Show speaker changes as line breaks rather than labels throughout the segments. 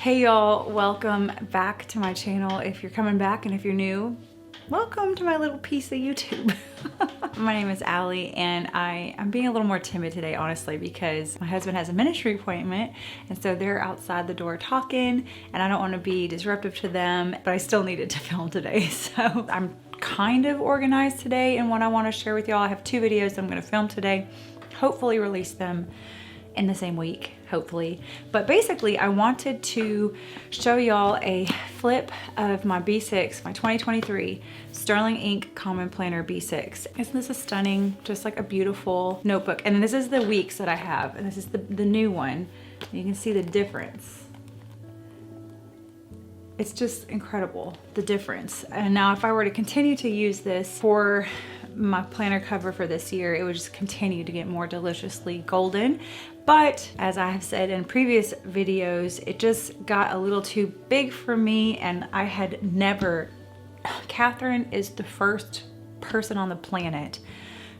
Hey y'all, welcome back to my channel. If you're coming back and if you're new, welcome to my little piece of YouTube. My name is Allie and I'm being a little more timid today, honestly, because my husband has a ministry appointment and so they're outside the door talking and I don't want to be disruptive to them, but I still needed to film today. So I'm kind of organized today in what I want to share with y'all. I have 2 videos I'm going to film today, hopefully release them in the same week, hopefully. But basically I wanted to show y'all a flip of my B6, my 2023 Sterling Ink Common Planner B6. Isn't this a stunning, just like a beautiful notebook? And this is the weeks that I have, and this is the new one. You can see the difference. It's just incredible, the difference. And now if I were to continue to use this for my planner cover for this year, it would just continue to get more deliciously golden. But as I have said in previous videos, it just got a little too big for me, and I had never, Catherine is the first person on the planet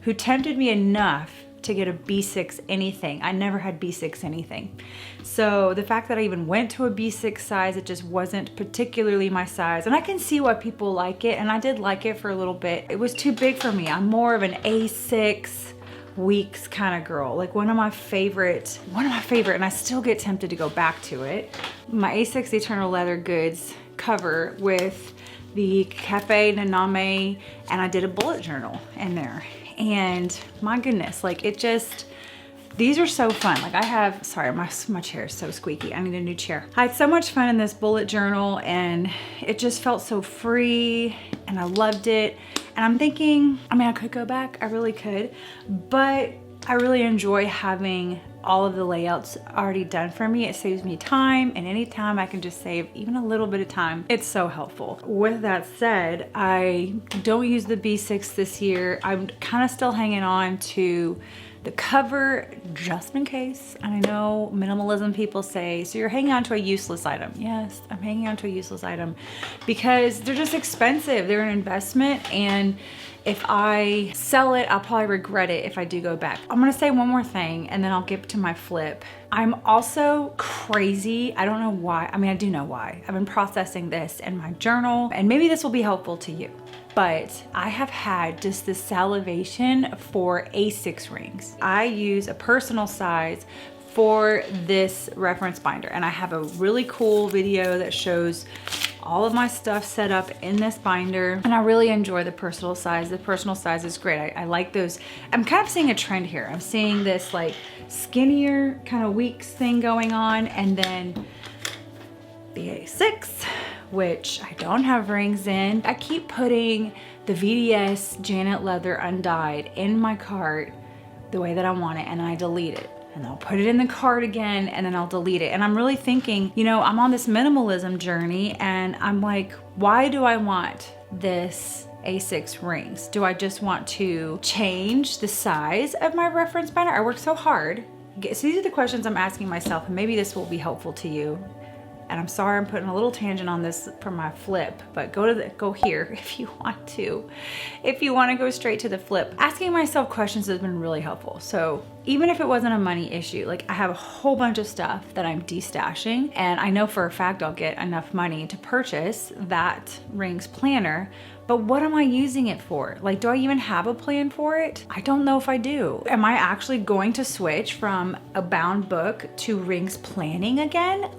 who tempted me enough to get a B6 anything. I never had B6 anything. So the fact that I even went to a B6 size, it just wasn't particularly my size. And I can see why people like it, and I did like it for a little bit. It was too big for me. I'm more of an A6 weeks kind of girl. Like one of my favorite, and I still get tempted to go back to it. My A6 Eternal Leather Goods cover with the Cafe Naname, and I did a bullet journal in there. And my goodness, like it just, these are so fun. Like I have, sorry, my chair is so squeaky. I need a new chair. I had so much fun in this bullet journal and it just felt so free and I loved it. And I'm thinking, I mean, I could go back, I really could, but I really enjoy having all of the layouts already done for me. It saves me time, and anytime I can just save even a little bit of time, it's so helpful. With that said, I don't use the B6 this year. I'm kind of still hanging on to the cover just in case. And I know minimalism people say, so you're hanging on to a useless item. Yes, I'm hanging on to a useless item because they're just expensive. They're an investment, and if I sell it, I'll probably regret it if I do go back. I'm gonna say one more thing and then I'll get to my flip. I'm also crazy. I don't know why. I mean, I do know why. I've been processing this in my journal, and maybe this will be helpful to you. But I have had just this salivation for A6 rings. I use a personal size for this reference binder, and I have a really cool video that shows all of my stuff set up in this binder, and I really enjoy the personal size. The personal size is great. I like those. I'm kind of seeing a trend here. I'm seeing this like skinnier kind of weeks thing going on, and then the A6, which I don't have rings in. I keep putting the VDS Janet Leather Undyed in my cart the way that I want it, and I delete it. And I'll put it in the cart again, and then I'll delete it. And I'm really thinking, you know, I'm on this minimalism journey, and I'm like, why do I want this A6 rings? Do I just want to change the size of my reference binder? I work so hard. So these are the questions I'm asking myself, and maybe this will be helpful to you. And I'm sorry I'm putting a little tangent on this for my flip, but go here if you want to. If you want to go straight to the flip, asking myself questions has been really helpful. So even if it wasn't a money issue, like I have a whole bunch of stuff that I'm destashing, and I know for a fact I'll get enough money to purchase that rings planner. But what am I using it for? Like, do I even have a plan for it? I don't know if I do. Am I actually going to switch from a bound book to rings planning again?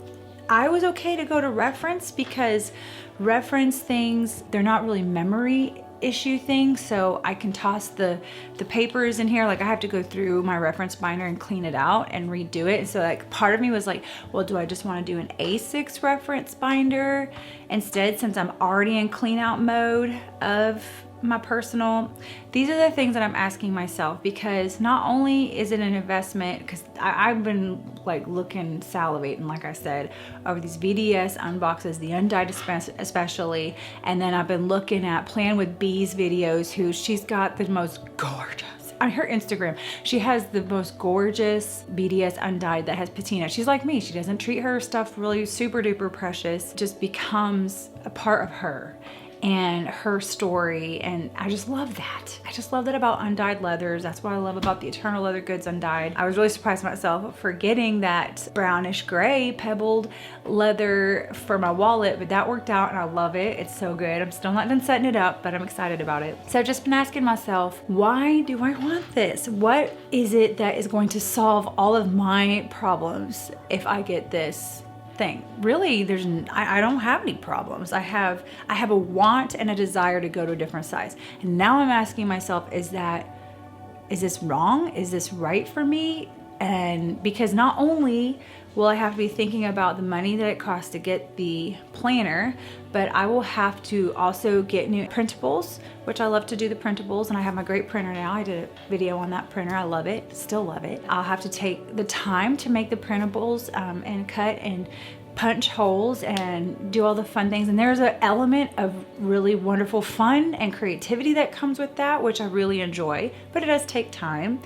I was okay to go to reference because reference things, they're not really memory issue things, so I can toss the papers in here. Like I have to go through my reference binder and clean it out and redo it. And so like part of me was like, well, do I just want to do an A6 reference binder instead, since I'm already in clean out mode of my personal? These are the things that I'm asking myself, because not only is it an investment, because I've been like looking, salivating, like I said, over these VDS unboxes, the undyed especially, and then I've been looking at Plan with Bees videos, who she's got the most gorgeous, on her Instagram, she has the most gorgeous BDS undyed that has patina. She's like me, she doesn't treat her stuff really super duper precious, just becomes a part of her. and her story. And I just love that. I just love that about undyed leathers. That's what I love about the Eternal Leather Goods Undyed. I was really surprised myself for getting that brownish gray pebbled leather for my wallet, but that worked out and I love it. It's so good. I'm still not done setting it up, but I'm excited about it. So I've just been asking myself, why do I want this? What is it that is going to solve all of my problems if I get this thing? Really, I don't have any problems. I have a want and a desire to go to a different size. And now I'm asking myself, is this wrong? Is this right for me? And because not only will I have to be thinking about the money that it costs to get the planner, but I will have to also get new printables, which I love to do the printables, and I have my great printer now. I did a video on that printer. I love it, still love it. I'll have to take the time to make the printables and cut and punch holes and do all the fun things. And there's an element of really wonderful fun and creativity that comes with that, which I really enjoy, but it does take time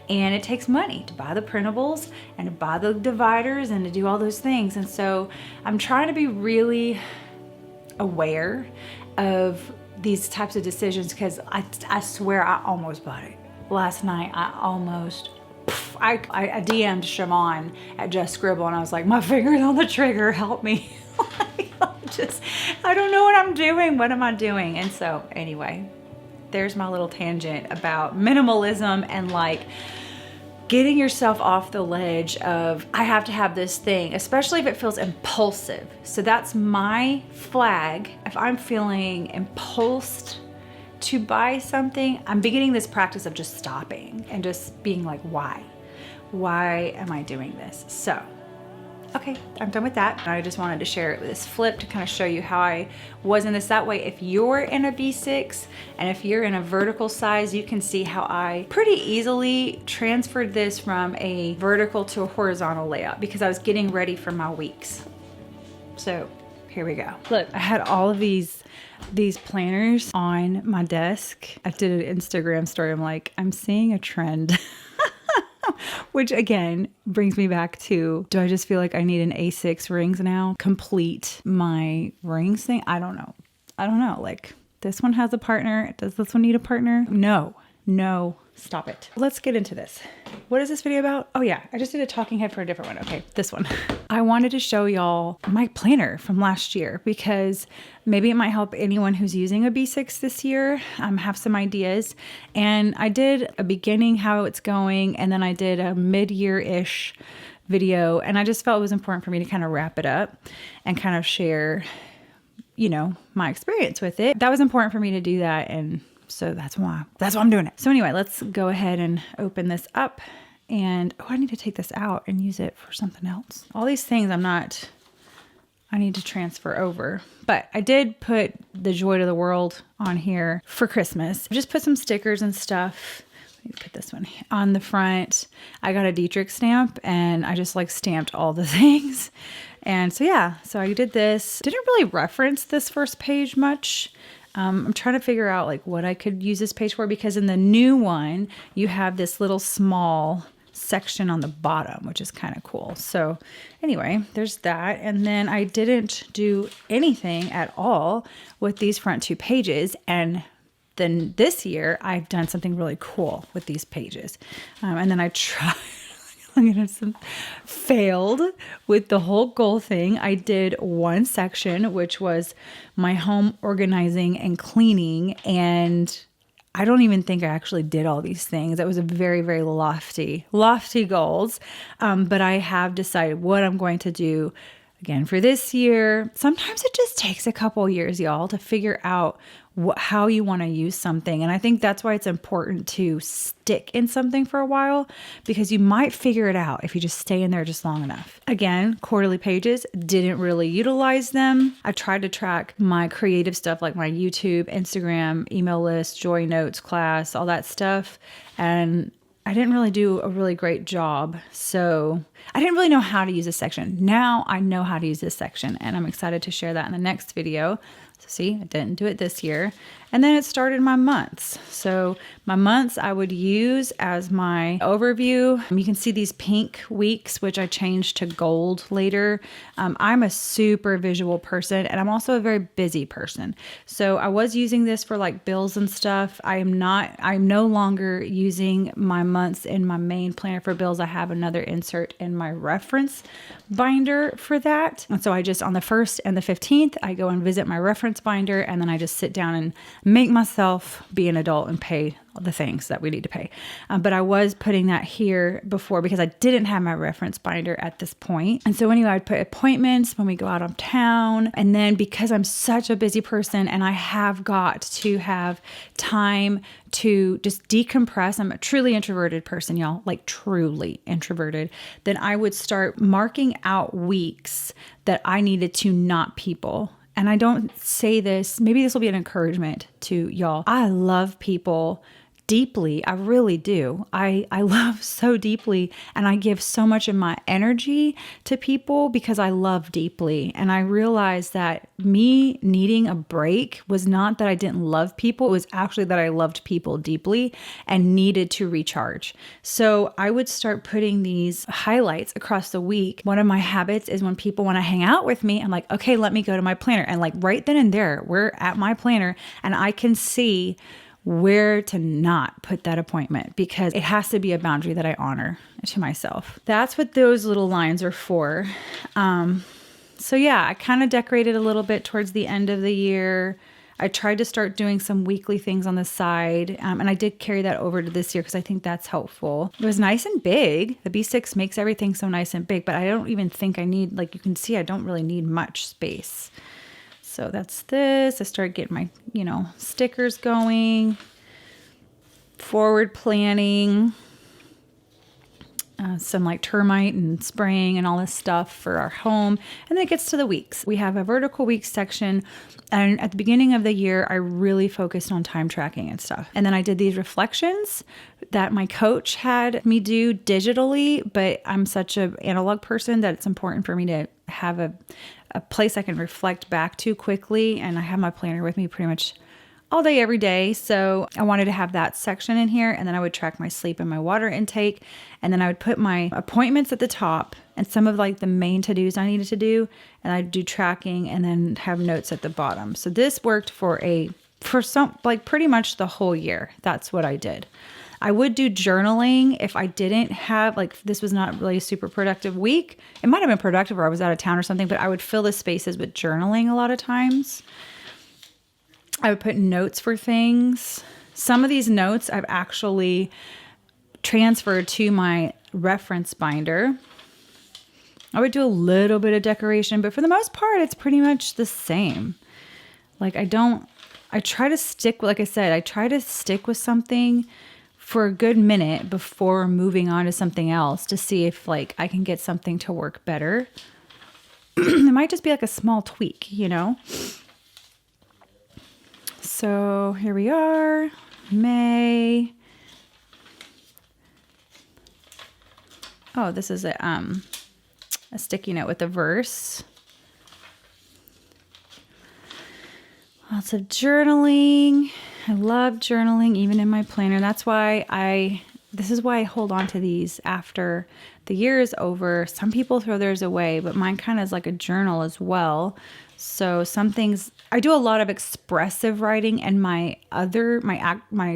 and it takes money to buy the printables and to buy the dividers and to do all those things. And so I'm trying to be really aware of these types of decisions, because I swear I almost bought it. Last night I DM'd Shimon at Just Scribble and I was like, my finger's on the trigger, help me. I don't know what I'm doing. What am I doing? And so anyway, there's my little tangent about minimalism and like getting yourself off the ledge of, I have to have this thing, especially if it feels impulsive. So that's my flag. If I'm feeling impulsed to buy something, I'm beginning this practice of just stopping and just being like, why? Why am I doing this? So, okay, I'm done with that. I just wanted to share this flip to kind of show you how I was in this. That way, if you're in a B6 and if you're in a vertical size, you can see how I pretty easily transferred this from a vertical to a horizontal layout because I was getting ready for my weeks. So here we go. Look, I had all of these planners on my desk. I did an Instagram story. I'm like, I'm seeing a trend. Which again brings me back to, do I just feel like I need an A6 rings now? Complete my rings thing? I don't know. Like, this one has a partner. Does this one need a partner? No, stop it. Let's get into this. What is this video about? Oh yeah, I just did a talking head for a different one. Okay, this one. I wanted to show y'all my planner from last year because maybe it might help anyone who's using a B6 this year have some ideas. And I did a beginning, how it's going, and then I did a mid-year-ish video. And I just felt it was important for me to kind of wrap it up and kind of share, my experience with it. That was important for me to do that, and so that's why I'm doing it. So anyway, let's go ahead and open this up. And I need to take this out and use it for something else. All these things I need to transfer over. But I did put the Joy to the World on here for Christmas. Just put some stickers and stuff. Let me put this one on the front. I got a Dietrich stamp and I just like stamped all the things. And so yeah, so I did this. Didn't really reference this first page much. I'm trying to figure out like what I could use this page for, because in the new one, you have this little small section on the bottom, which is kind of cool. So anyway, there's that. And then I didn't do anything at all with these front two pages. And then this year I've done something really cool with these pages. And then I tried, failed with the whole goal thing. I did one section, which was my home organizing and cleaning. And I don't even think I actually did all these things. That was a very, very lofty goals. But I have decided what I'm going to do again for this year. Sometimes it just takes a couple years, y'all, to figure out how you want to use something. And I think that's why it's important to stick in something for a while, because you might figure it out if you just stay in there just long enough. Again, quarterly pages, didn't really utilize them. I tried to track my creative stuff like my YouTube, Instagram, email list, Joy Notes class, all that stuff. And I didn't really do a really great job. So I didn't really know how to use this section. Now I know how to use this section, and I'm excited to share that in the next video. So see, I didn't do it this year. And then it started my months. So my months I would use as my overview. You can see these pink weeks, which I changed to gold later. I'm a super visual person, and I'm also a very busy person. So I was using this for like bills and stuff. I'm no longer using my months in my main planner for bills. I have another insert in my reference binder for that. And so I just, on the 1st and the 15th, I go and visit my reference binder, and then I just sit down and make myself be an adult and pay the things that we need to pay. But I was putting that here before because I didn't have my reference binder at this point. And so anyway, I'd put appointments when we go out of town. And then because I'm such a busy person and I have got to have time to just decompress, I'm a truly introverted person, y'all, like truly introverted, then I would start marking out weeks that I needed to not people. And I don't say this, maybe this will be an encouragement to y'all. I love people deeply. I really do. I love so deeply, and I give so much of my energy to people because I love deeply. And I realized that me needing a break was not that I didn't love people. It was actually that I loved people deeply and needed to recharge. So I would start putting these highlights across the week. One of my habits is when people want to hang out with me, I'm like, okay, let me go to my planner. And like right then and there, we're at my planner and I can see where to not put that appointment because it has to be a boundary that I honor to myself. That's what those little lines are for. So yeah, I kind of decorated a little bit towards the end of the year. I tried to start doing some weekly things on the side. And I did carry that over to this year because I think that's helpful. It was nice and big. The B6 makes everything so nice and big, but I don't even think I need, like you can see, I don't really need much space. So that's this. I started getting my, stickers going, forward planning, some like termite and spraying and all this stuff for our home. And then it gets to the weeks. We have a vertical weeks section. And at the beginning of the year, I really focused on time tracking and stuff. And then I did these reflections that my coach had me do digitally, but I'm such an analog person that it's important for me to have a place I can reflect back to quickly. And I have my planner with me pretty much all day, every day. So I wanted to have that section in here. And then I would track my sleep and my water intake. And then I would put my appointments at the top and some of like the main to-dos I needed to do. And I'd do tracking and then have notes at the bottom. So this worked for some, like pretty much the whole year. That's what I did. I would do journaling if I didn't have, like, this was not really a super productive week. It might have been productive or I was out of town or something, but I would fill the spaces with journaling a lot of times. I would put notes for things. Some of these notes I've actually transferred to my reference binder. I would do a little bit of decoration, but for the most part, it's pretty much the same. Like I try to stick, like I said, I try to stick with something for a good minute before moving on to something else to see if like I can get something to work better. It might just be like a small tweak, So here we are, May. Oh, this is a sticky note with a verse. Lots of journaling. I love journaling, even in my planner. That's why this is why I hold on to these after the year is over. Some people throw theirs away, but mine kind of is like a journal as well. So some things, I do a lot of expressive writing and my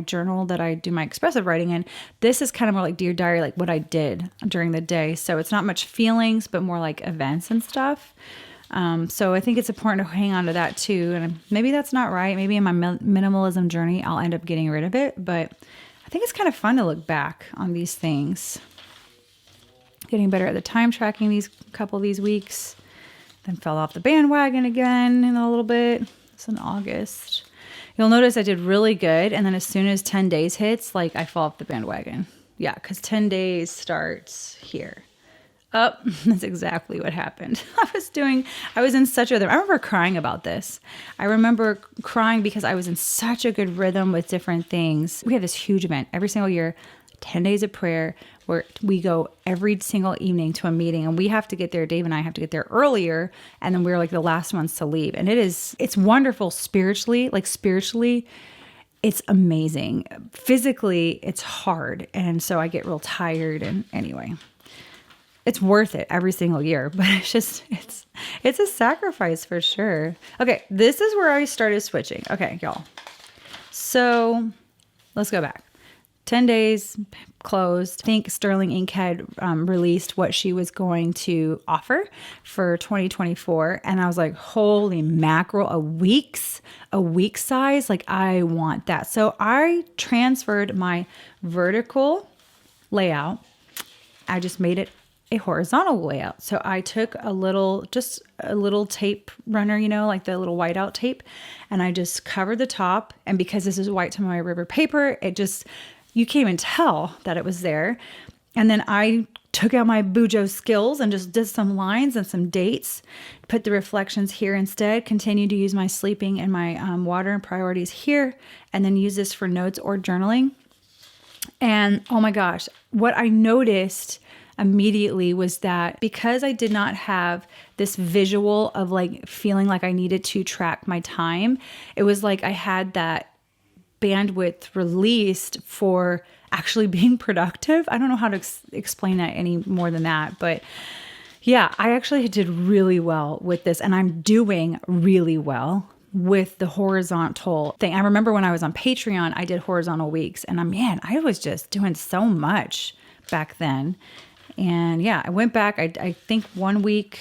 journal that I do my expressive writing in, this is kind of more like Dear Diary, like what I did during the day. So it's not much feelings, but more like events and stuff. So I think it's important to hang on to that too. And maybe that's not right. Maybe in my minimalism journey, I'll end up getting rid of it. But I think it's kind of fun to look back on these things. Getting better at the time tracking these couple of these weeks. Then fell off the bandwagon again in a little bit. It's in August. You'll notice I did really good. And then as soon as 10 days hits, like I fall off the bandwagon. Yeah, because 10 days starts here. Oh, that's exactly what happened. I was in such a rhythm. I remember crying about this. I remember crying because I was in such a good rhythm with different things. We have this huge event every single year, 10 days of prayer. where we go every single evening to a meeting, and we have to get there. Dave and I have to get there earlier, and then we're like the last ones to leave. And it's wonderful spiritually, it's amazing. Physically, it's hard. And so I get real tired. And anyway, it's worth it every single year, but it's a sacrifice for sure. Okay. This is where I started switching. Okay, y'all. So let's go back. 10 days closed. I think Sterling Ink had released what she was going to offer for 2024. And I was like, holy mackerel, a week size. Like, I want that. So I transferred my vertical layout. I just made it a horizontal layout. So I took just a little tape runner, like the little whiteout tape, and I just covered the top. And because this is white Tomoe River paper, you can't even tell that it was there. And then I took out my Bujo skills and just did some lines and some dates, put the reflections here instead, continued to use my sleeping and my water and priorities here, and then use this for notes or journaling. And oh my gosh, what I noticed immediately was that because I did not have this visual of like feeling like I needed to track my time, it was like I had that bandwidth released for actually being productive. I don't know how to explain that any more than that, but yeah, I actually did really well with this, and I'm doing really well with the horizontal thing. I remember when I was on Patreon, I did horizontal weeks, and I was just doing so much back then. And yeah, I went back. I think 1 week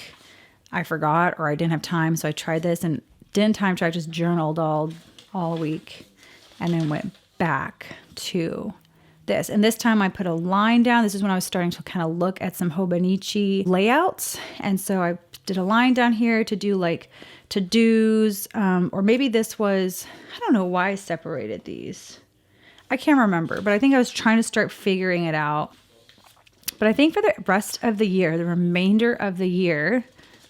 I forgot or I didn't have time, so I tried this and didn't time track, just journaled all week. And then went back to this. And this time I put a line down. This is when I was starting to kind of look at some Hobonichi layouts. And so I did a line down here to do like to-dos, or maybe this was, I don't know why I separated these. I can't remember, but I think I was trying to start figuring it out. But I think for the rest of the year, the remainder of the year,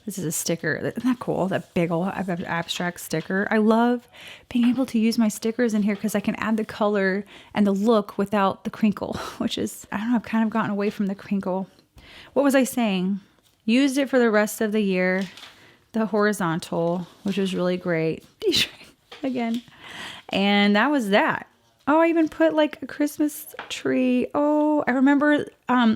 this is a sticker. Isn't that cool? That big old abstract sticker. I love being able to use my stickers in here because I can add the color and the look without the crinkle, which is, I don't know, I've kind of gotten away from the crinkle. What was I saying? Used it for the rest of the year. The horizontal, which was really great. Again. And that was that. Oh, I even put like a Christmas tree. Oh, I remember.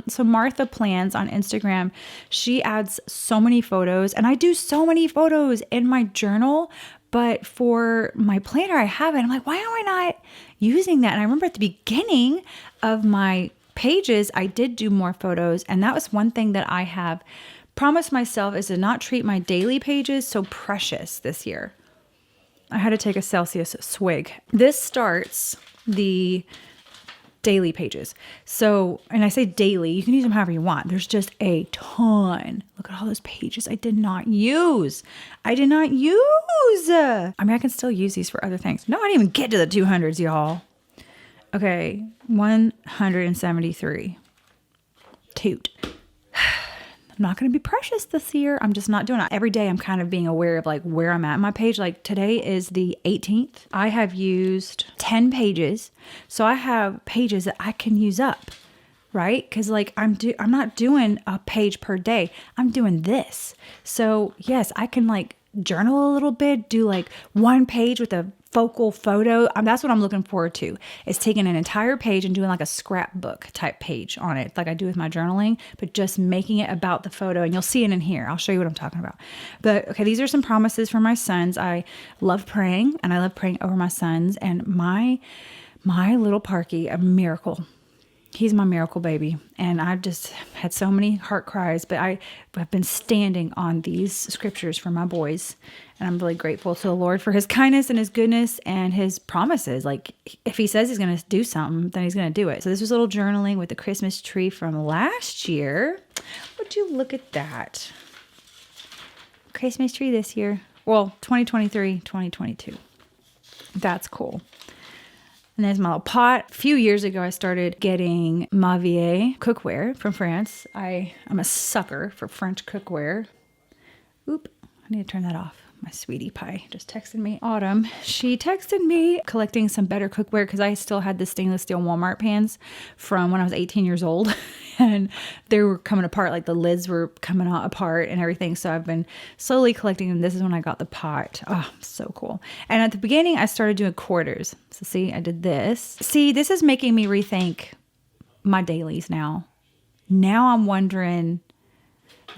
So Martha Plans on Instagram, she adds so many photos, and I do so many photos in my journal, but for my planner, I haven't. I'm like, why am I not using that? And I remember at the beginning of my pages, I did do more photos, and that was one thing that I have promised myself is to not treat my daily pages so precious this year. I had to take a Celsius swig. This starts the daily pages. So, and I say daily, you can use them however you want. There's just a ton. Look at all those pages I did not use. I mean, I can still use these for other things. No, I didn't even get to the 200s, y'all. Okay, 173. Toot. I'm not going to be precious this year. I'm just not doing it. Every day I'm kind of being aware of like where I'm at in my page. Like today is the 18th. I have used 10 pages. So I have pages that I can use up, right? Because like I'm not doing a page per day. I'm doing this. So yes, I can like journal a little bit, do like one page with a focal photo. That's what I'm looking forward to, is taking an entire page and doing like a scrapbook type page on it, like I do with my journaling, but just making it about the photo. And you'll see it in here. I'll show you what I'm talking about. But okay, these are some promises for my sons. I love praying, and I love praying over my sons. And my little Parky, a miracle. He's my miracle baby. And I've just had so many heart cries, but I have been standing on these scriptures for my boys. And I'm really grateful to the Lord for his kindness and his goodness and his promises. Like if he says he's going to do something, then he's going to do it. So this was a little journaling with the Christmas tree from last year. Would you look at that? Christmas tree this year. Well, 2023, 2022. That's cool. And there's my little pot. A few years ago, I started getting Mavier cookware from France. I'm a sucker for French cookware. Oop, I need to turn that off. my sweetie pie just texted me. Autumn, she texted me collecting some better cookware because I still had the stainless steel Walmart pans from when I was 18 years old and they were coming apart. Like the lids were coming apart and everything. So I've been slowly collecting them. This is when I got the pot. Oh, so cool. And at the beginning I started doing quarters. So see, I did this. See, this is making me rethink my dailies now. Now I'm wondering,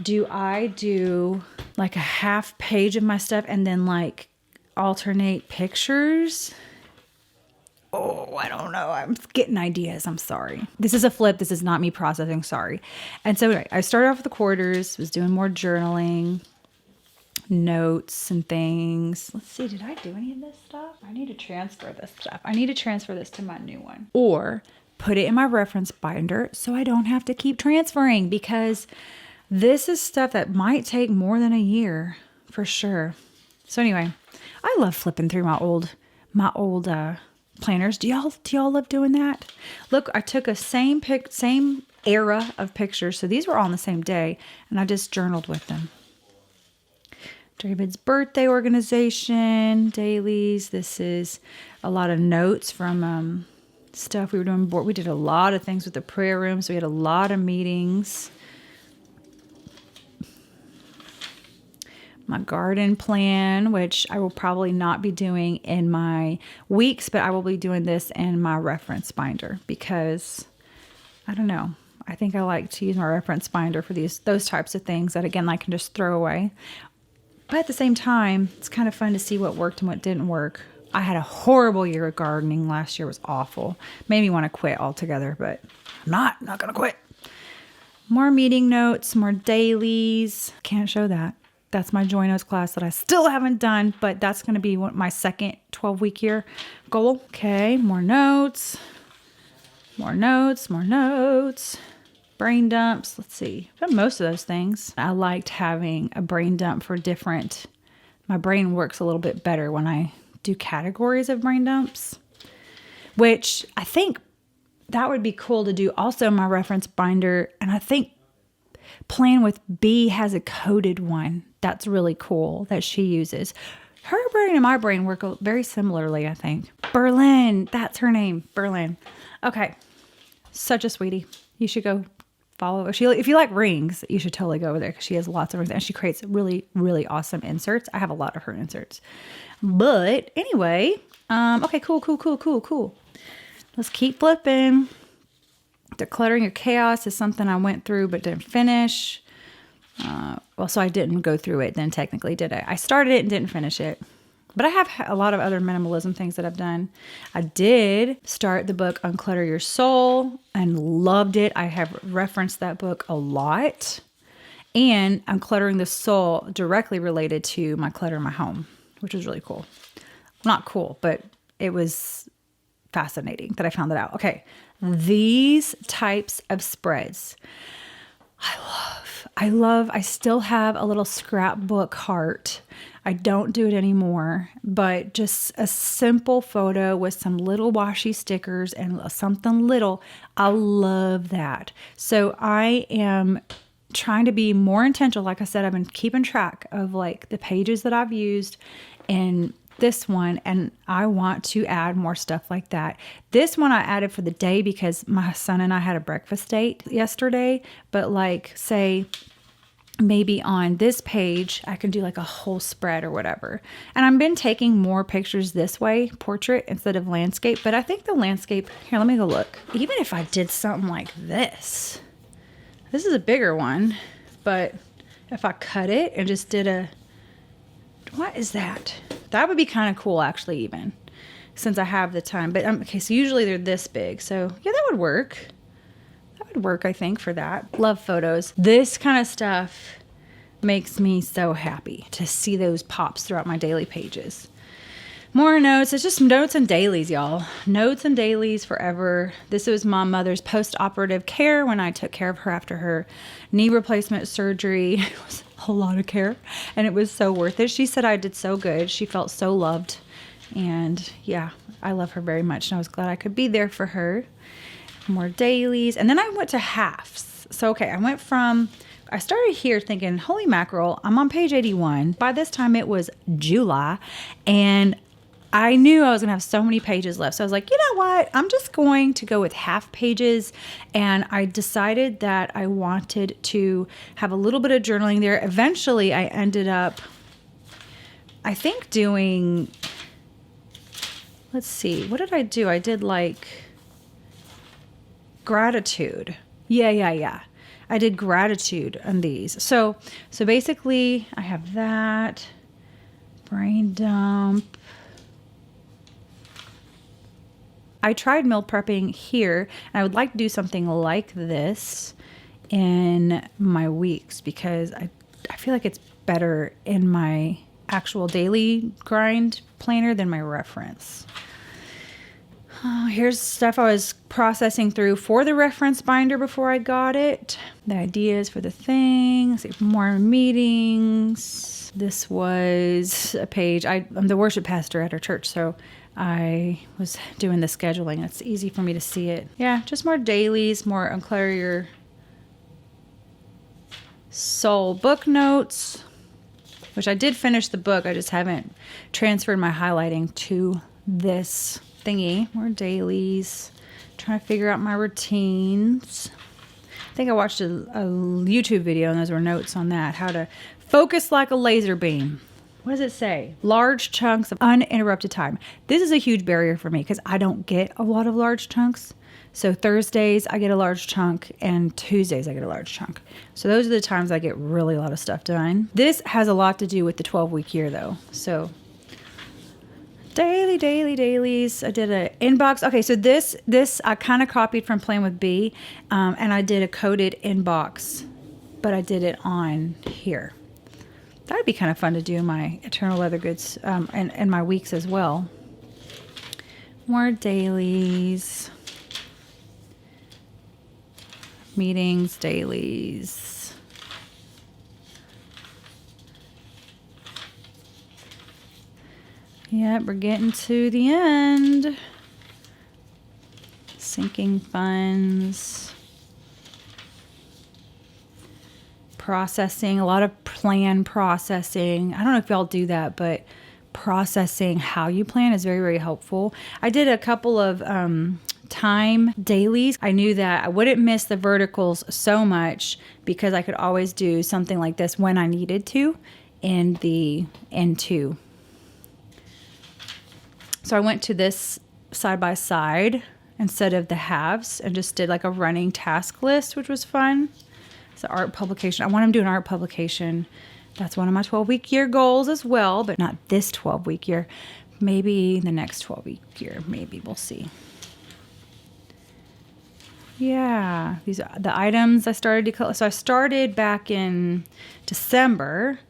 do I do like a half page of my stuff and then like alternate pictures? Oh, I don't know. I'm getting ideas. I'm sorry. This is a flip. This is not me processing. Sorry. And so anyway, I started off with the quarters, was doing more journaling, notes and things. Let's see. Did I do any of this stuff? I need to transfer this stuff. I need to transfer this to my new one or put it in my reference binder so I don't have to keep transferring, because this is stuff that might take more than a year for sure. So anyway, I love flipping through my old planners. Do y'all love doing that? Look, I took a same era of pictures. So these were all on the same day and I just journaled with them. David's birthday organization, dailies. This is a lot of notes from stuff we were doing. We did a lot of things with the prayer room. So we had a lot of meetings. My garden plan, which I will probably not be doing in my weeks, but I will be doing this in my reference binder because I don't know. I think I like to use my reference binder for those types of things that, again, I can just throw away. But at the same time, it's kind of fun to see what worked and what didn't work. I had a horrible year of gardening. Last year was awful. Made me want to quit altogether, but I'm not going to quit. More meeting notes, more dailies. Can't show that. That's my Joy Notes class that I still haven't done, but that's going to be my second 12-week year goal. Okay, more notes. Brain dumps. Let's see. I've done most of those things. I liked having a brain dump for different. My brain works a little bit better when I do categories of brain dumps, which I think that would be cool to do also in my reference binder. And I think Plan with B has a coded one. That's really cool that she uses. Her brain and my brain work very similarly, I think. Berlin, that's her name, Berlin. Okay, such a sweetie. You should go follow her. If you like rings, you should totally go over there because she has lots of rings and she creates really, really awesome inserts. I have a lot of her inserts. But anyway, okay, cool. Let's keep flipping. Decluttering your chaos is something I went through but didn't finish. So I didn't go through it then technically, did I? I started it and didn't finish it. But I have a lot of other minimalism things that I've done. I did start the book Unclutter Your Soul and loved it. I have referenced that book a lot. And Uncluttering the Soul directly related to my clutter in my home, which was really cool. Not cool, but it was fascinating that I found that out. Okay, these types of spreads I still have a little scrapbook heart. I don't do it anymore, but just a simple photo with some little washi stickers and something little. I love that. So I am trying to be more intentional. Like I said, I've been keeping track of like the pages that I've used in this one, and I want to add more stuff like that. This one I added for the day because my son and I had a breakfast date yesterday, but like say maybe on this page I can do like a whole spread or whatever. And I've been taking more pictures this way, portrait instead of landscape, but I think the landscape, here, let me go look. Even if I did something like this is a bigger one, but if I cut it and just did what is that? That would be kind of cool actually, even since I have the time. But okay, so usually they're this big. So yeah, that would work. That would work, I think, for that. Love photos. This kind of stuff makes me so happy to see those pops throughout my daily pages. More notes. It's just notes and dailies, y'all. Notes and dailies forever. This was my mother's post-operative care when I took care of her after her knee replacement surgery. It was a lot of care, and it was so worth it. She said I did so good. She felt so loved, and yeah, I love her very much, and I was glad I could be there for her. More dailies, and then I went to halves. So okay, I started here thinking, holy mackerel, I'm on page 81. By this time it was July, and I knew I was gonna have so many pages left. So I was like, you know what? I'm just going to go with half pages. And I decided that I wanted to have a little bit of journaling there. Eventually I ended up, I think, doing, let's see, what did I do? I did like gratitude. Yeah. I did gratitude on these. So basically I have that, brain dump. I tried meal prepping here, and I would like to do something like this in my weeks because I feel like it's better in my actual daily grind planner than my reference. Here's stuff I was processing through for the reference binder before I got it. The ideas for the things, more meetings. This was a page. I'm the worship pastor at our church, so I was doing the scheduling. It's easy for me to see it. Yeah, just more dailies, more Unclutter Your Soul book notes, which I did finish the book. I just haven't transferred my highlighting to this thingy. More dailies. Trying to figure out my routines. I think I watched a YouTube video and those were notes on that. How to focus like a laser beam. What does it say? Large chunks of uninterrupted time. This is a huge barrier for me because I don't get a lot of large chunks. So Thursdays I get a large chunk and Tuesdays I get a large chunk. So those are the times I get really a lot of stuff done. This has a lot to do with the 12-week year though. So dailies. I did an inbox. Okay, so this I kind of copied from Playing with B, and I did a coded inbox, but I did it on here. That'd be kind of fun to do in my Eternal Leather Goods and my weeks as well. More dailies. Meetings, dailies. Yep, we're getting to the end. Sinking funds. Processing, a lot of plan processing. I don't know if y'all do that, but processing how you plan is very, very helpful. I did a couple of time dailies. I knew that I wouldn't miss the verticals so much because I could always do something like this when I needed to in the N2. So I went to this side by side instead of the halves and just did like a running task list, which was fun. It's an art publication. I want to do an art publication. That's one of my 12-week year goals as well, but not this 12-week year. Maybe the next 12-week year. Maybe we'll see. Yeah, these are the items I started to collect. So I started back in December.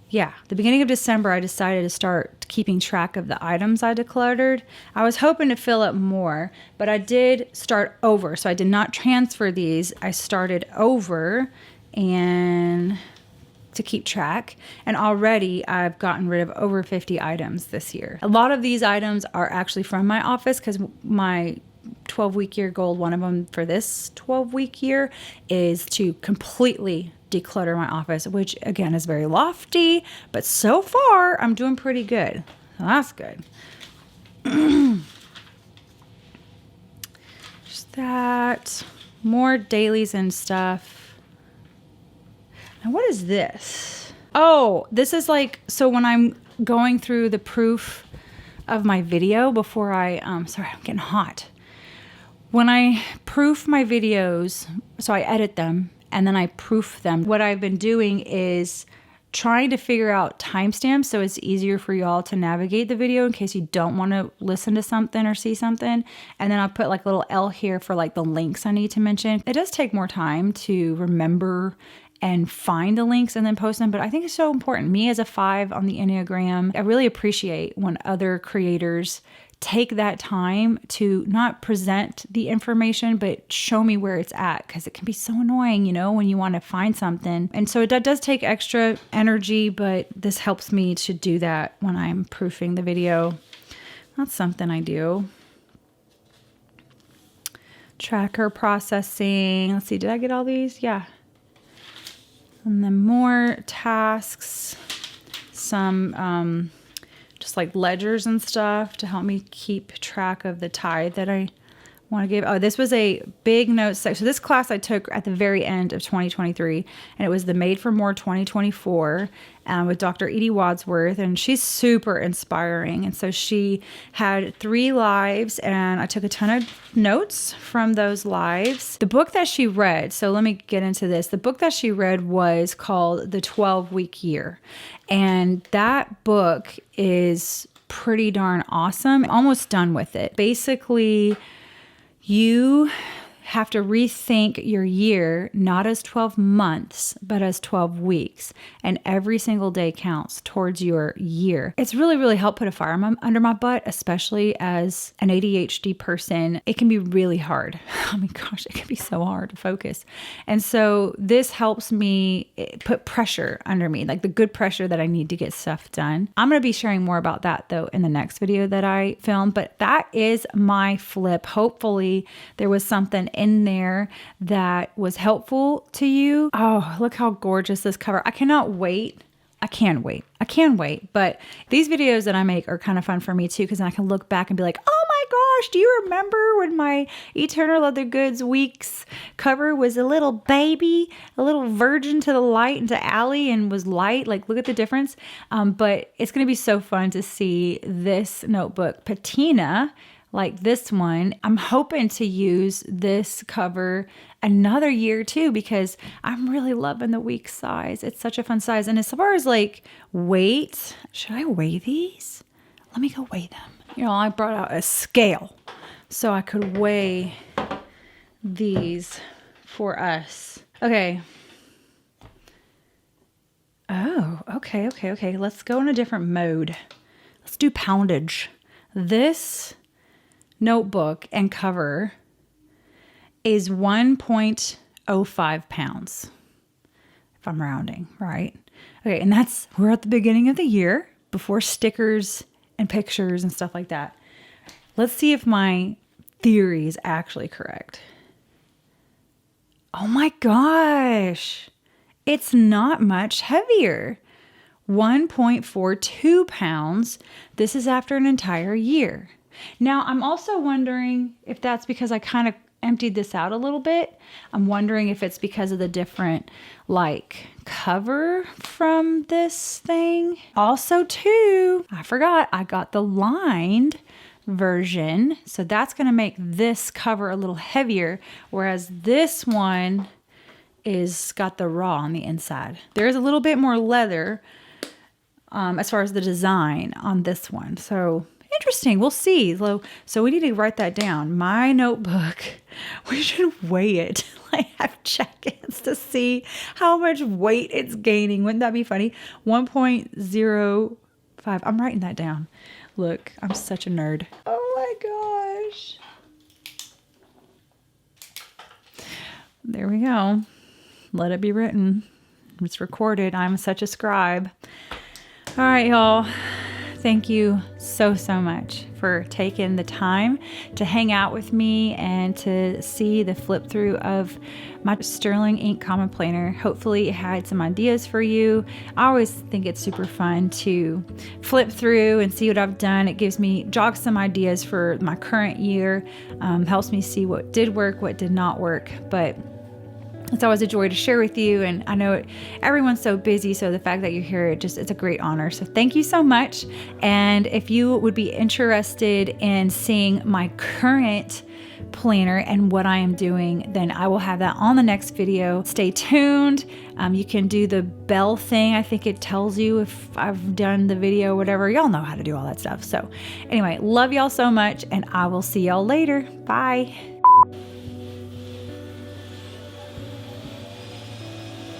Yeah, the beginning of December, I decided to start keeping track of the items I decluttered. I was hoping to fill up more, but I did start over. So I did not transfer these. I started over and to keep track. And already I've gotten rid of over 50 items this year. A lot of these items are actually from my office because my 12-week year goal, one of them for this 12-week year, is to completely declutter my office, which again is very lofty, but so far I'm doing pretty good. So that's good. Just that. More dailies and stuff. Now what is this? Oh, this is like, so when I'm going through the proof of my video before I, sorry, I'm getting hot. When I proof my videos, so I edit them and then I proof them. What I've been doing is trying to figure out timestamps so it's easier for y'all to navigate the video in case you don't want to listen to something or see something. And then I'll put like a little L here for like the links I need to mention. It does take more time to remember and find the links and then post them, but I think it's so important. Me as a 5 on the Enneagram, I really appreciate when other creators take that time to not present the information, but show me where it's at, because it can be so annoying, you know, when you want to find something. And so that does take extra energy, but this helps me to do that when I'm proofing the video. That's something I do. Tracker processing. Let's see, did I get all these? Yeah. And then more tasks, some just like ledgers and stuff to help me keep track of the tithe that I want to give. Oh, this was a big note section. So this class I took at the very end of 2023, and it was the Made for More 2024 with Dr. Edie Wadsworth, and she's super inspiring. And so she had 3 lives, and I took a ton of notes from those lives. The book that she read, so let me get into this. The book that she read was called The 12-Week Year, and that book is pretty darn awesome. I'm almost done with it. Basically, you have to rethink your year, not as 12 months, but as 12 weeks. And every single day counts towards your year. It's really, really helped put a fire under my butt, especially as an ADHD person. It can be really hard. I mean, gosh, it can be so hard to focus. And so this helps me put pressure under me, like the good pressure that I need to get stuff done. I'm going to be sharing more about that though in the next video that I film, but that is my flip. Hopefully there was something in there that was helpful to you. Oh, look how gorgeous this cover. I cannot wait. I can wait. But these videos that I make are kind of fun for me too, because then I can look back and be like, oh my gosh, do you remember when my Eternal Leather Goods Weeks cover was a little baby, a little virgin to the light and to Allie and was light? Like, look at the difference. But it's going to be so fun to see this notebook patina like this one. I'm hoping to use this cover another year too, because I'm really loving the week size. It's such a fun size. And as far as like weight, should I weigh these? Let me go weigh them. You know, I brought out a scale so I could weigh these for us. Okay. Oh, okay. Let's go in a different mode. Let's do poundage. This notebook and cover is 1.05 pounds, if I'm rounding, right? Okay, and we're at the beginning of the year, before stickers and pictures and stuff like that. Let's see if my theory is actually correct. Oh my gosh, it's not much heavier. 1.42 pounds. This is after an entire year. Now, I'm also wondering if that's because I kind of emptied this out a little bit. I'm wondering if it's because of the different like cover from this thing. Also too, I forgot I got the lined version. So that's going to make this cover a little heavier, whereas this one is got the raw on the inside. There's a little bit more leather as far as the design on this one. So interesting. We'll see. So we need to write that down. My notebook, we should weigh it. Like have check-ins to see how much weight it's gaining. Wouldn't that be funny? 1.05. I'm writing that down. Look, I'm such a nerd. Oh my gosh. There we go. Let it be written. It's recorded. I'm such a scribe. All right, y'all. Thank you so much for taking the time to hang out with me and to see the flip through of my sterling ink common planner. Hopefully it had some ideas for you. I always think it's super fun to flip through and see what I've done. It jogs some ideas for my current year, helps me see what did work, what did not work. But it's always a joy to share with you, and I know everyone's so busy, so the fact that you're here, it's a great honor. So thank you so much. And if you would be interested in seeing my current planner and what I am doing, then I will have that on the next video. Stay tuned. You can do the bell thing. I think it tells you if I've done the video, whatever. Y'all know how to do all that stuff. So anyway, love y'all so much, and I will see y'all later. Bye.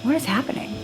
What is happening?